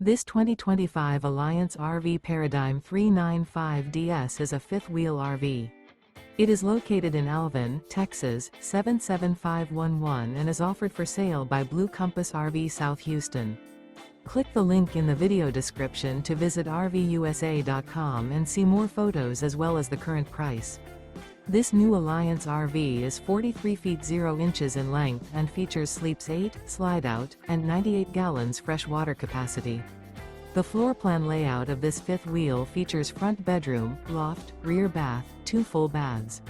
This 2025 Alliance RV Paradigm 395DS is a fifth-wheel RV. It is located in Alvin, Texas, 77511 and is offered for sale by Blue Compass RV South Houston. Click the link in the video description to visit RVUSA.com and see more photos as well as the current price. This new Alliance RV is 43 feet 0 inches in length and features sleeps 8, slide-out, and 98 gallons fresh water capacity. The floor plan layout of this fifth wheel features front bedroom, loft, rear bath, 2 full baths.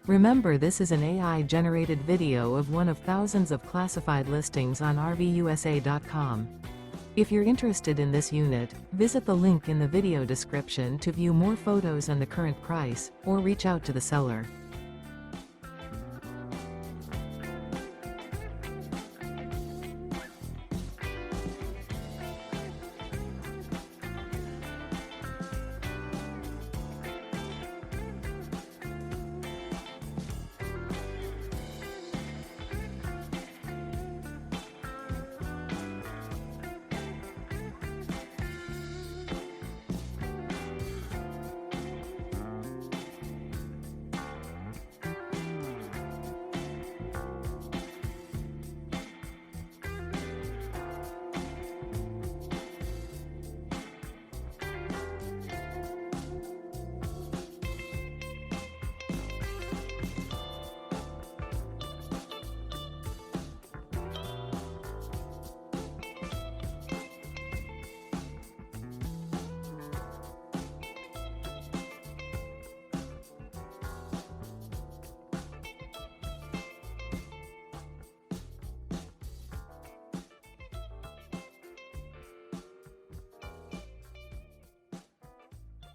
Remember, this is an AI-generated video of one of thousands of classified listings on RVUSA.com. If you're interested in this unit, visit the link in the video description to view more photos and the current price, or reach out to the seller.